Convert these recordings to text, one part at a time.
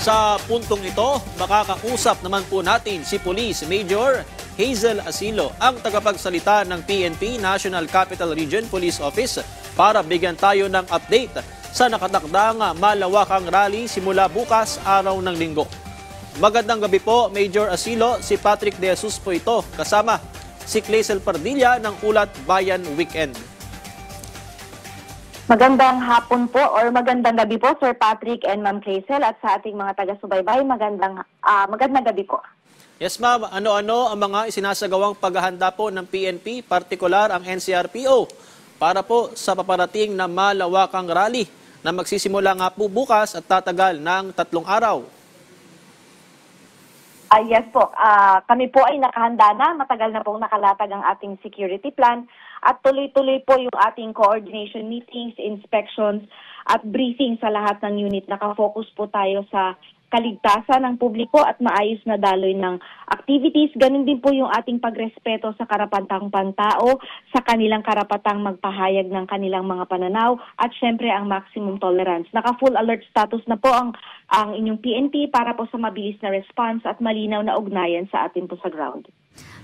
Sa puntong ito, makakausap naman po natin si Police Major Hazel Asilo, ang tagapagsalita ng PNP National Capital Region Police Office, para bigyan tayo ng update sa nakatakdang malawakang rally simula bukas, araw ng Linggo. Magandang gabi po, Major Asilo. Si Patrick De Jesus po ito, kasama si Clazel Pardilla ng Ulat Bayan Weekend. Magandang hapon po or magandang gabi po, Sir Patrick and Ma'am Clazel, at sa ating mga taga-subaybay, magandang gabi po. Yes ma'am, ano-ano ang mga isinasagawang paghahanda po ng PNP, partikular ang NCRPO, para po sa paparating na malawakang rally na magsisimula nga po bukas at tatagal ng 3 araw? Yes po, kami po ay nakahanda na, matagal na pong nakalatag ang ating security plan at tuloy-tuloy po yung ating coordination meetings, inspections at briefing sa lahat ng unit. Nakafocus po tayo sa kaligtasan ng publiko at maayos na daloy ng activities. Ganun din po yung ating pagrespeto sa karapatang pantao, sa kanilang karapatang magpahayag ng kanilang mga pananaw, at syempre ang maximum tolerance. Naka-full alert status na po ang inyong PNP para po sa mabilis na response at malinaw na ugnayan sa atin po sa ground.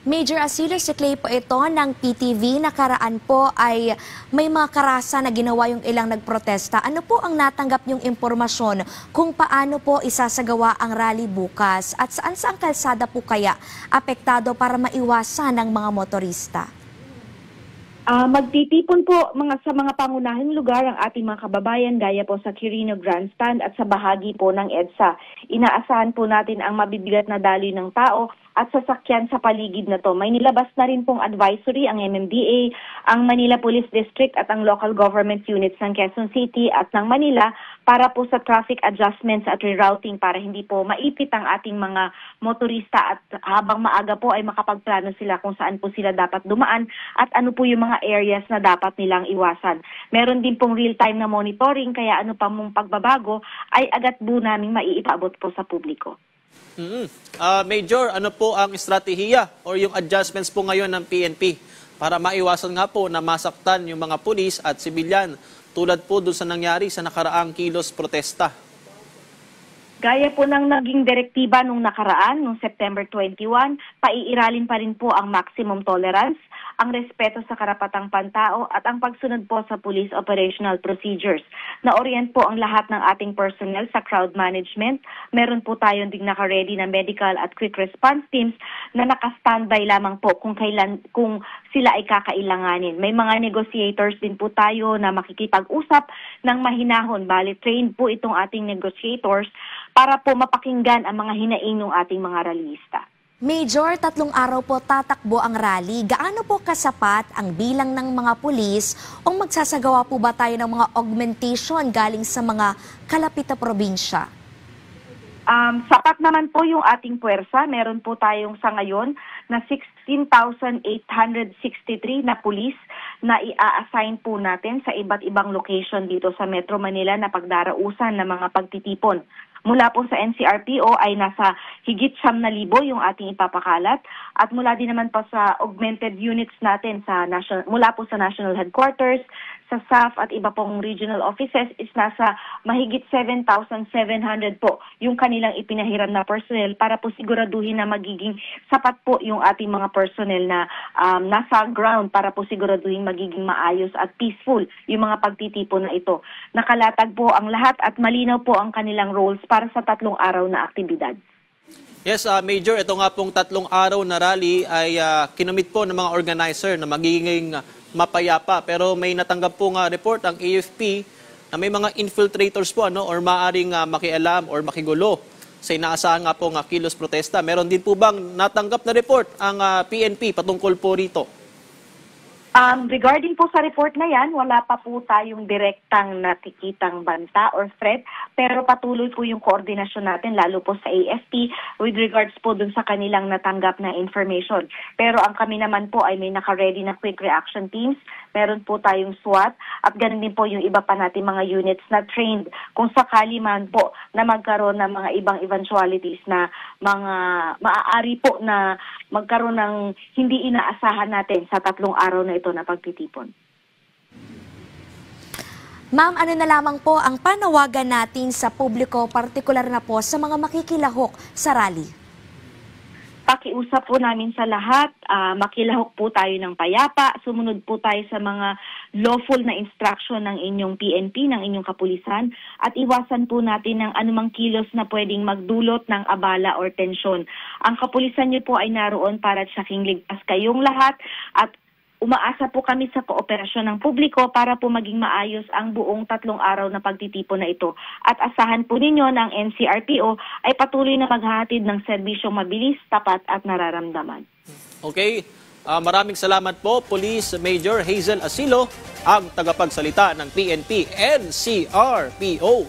Major Asilo, si Clay po ito ng PTV. Nakaraan po ay may mga karasa na ginawa yung ilang nagprotesta. Ano po ang natanggap yung impormasyon kung paano po isasagawa ang rally bukas? At saan kalsada po kaya apektado para maiwasan ng mga motorista? Magtitipon po sa mga pangunahing lugar ang ating mga kababayan gaya po sa Quirino Grandstand at sa bahagi po ng EDSA. Inaasahan po natin ang mabibigat na daloy ng tao at sasakyan sa paligid na to. May nilabas na rin pong advisory ang MMDA, ang Manila Police District at ang local government units ng Quezon City at ng Manila para po sa traffic adjustments at rerouting para hindi po maipit ang ating mga motorista at habang maaga po ay makapagplano sila kung saan po sila dapat dumaan at ano po yung mga areas na dapat nilang iwasan. Meron din pong real-time na monitoring kaya ano pa mong pagbabago ay agad po namin maiipabot po sa publiko. Major, ano po ang estratehiya or yung adjustments po ngayon ng PNP para maiwasan nga po na masaktan yung mga pulis at sibilyan tulad po doon sa nangyari sa nakaraang kilos protesta? Gaya po ng naging direktiba nung nakaraan, nung September 21, paiiralin pa rin po ang maximum tolerance, ang respeto sa karapatang pantao at ang pagsunod po sa police operational procedures. Na-orient po ang lahat ng ating personnel sa crowd management. Meron po tayong ding naka-ready na medical at quick response teams na naka-standby lamang po kung sila ay kakailanganin. May mga negotiators din po tayo na makikipag-usap ng mahinahon. Bali, trained po itong ating negotiators para po mapakinggan ang mga hinaing ng ating mga rallyista. Major, 3 araw po tatakbo ang rally. Gaano po kasapat ang bilang ng mga pulis o magsasagawa po ba tayo ng mga augmentation galing sa mga kalapit na probinsya? Sapat naman po yung ating puwersa. Meron po tayong sa ngayon na 16,863 na pulis na i-assign po natin sa iba't ibang location dito sa Metro Manila na pagdarausan ng mga pagtitipon. Mula po sa NCRPO ay nasa higit 9,000 yung ating ipapakalat at mula din naman po sa augmented units natin mula po sa National Headquarters, sa SAF at iba pong regional offices is nasa mahigit 7,700 po yung kanilang ipinahiram na personnel para po siguraduhin na magiging sapat po yung ating mga personnel na nasa ground para po siguraduhin magiging maayos at peaceful yung mga pagtitipon na ito. Nakalatag po ang lahat at malinaw po ang kanilang roles para sa 3 araw na aktibidad. Yes, Major, ito nga pong 3 araw na rally ay kinumit po ng mga organizer na magiging mapayapa. Pero may natanggap po nga report ang AFP na may mga infiltrators po or maaring makialam or makigulo sa inaasahan nga po kilos protesta. Meron din po bang natanggap na report ang PNP patungkol po rito? Regarding po sa report na yan, wala pa po tayong direktang nakikitang banta or threat, pero patuloy po yung koordinasyon natin, lalo po sa AFP, with regards po dun sa kanilang natanggap na information. Pero ang kami naman po ay may naka-ready na quick reaction teams, meron po tayong SWAT, at ganun din po yung iba pa natin mga units na trained kung sakali man po na magkaroon ng mga ibang eventualities na mga maaari po na magkaroon ng hindi inaasahan natin sa 3 araw na ito na pagtitipon. Ma'am, ano na lamang po ang panawagan natin sa publiko, partikular na po sa mga makikilahok sa rally? Pakiusap po namin sa lahat, makilahok po tayo ng payapa, sumunod po tayo sa mga lawful na instruction ng inyong PNP, ng inyong kapulisan, at iwasan po natin ng anumang kilos na pwedeng magdulot ng abala or tensyon. Ang kapulisan niyo po ay naroon para tsaking ligtas kayong lahat at umaasa po kami sa kooperasyon ng publiko para po maging maayos ang buong 3 araw na pagtitipon na ito. At asahan po ninyo ng NCRPO ay patuloy na maghahatid ng serbisyong mabilis, tapat at nararamdaman. Okay, maraming salamat po, Police Major Hazel Asilo, ang tagapagsalita ng PNP NCRPO.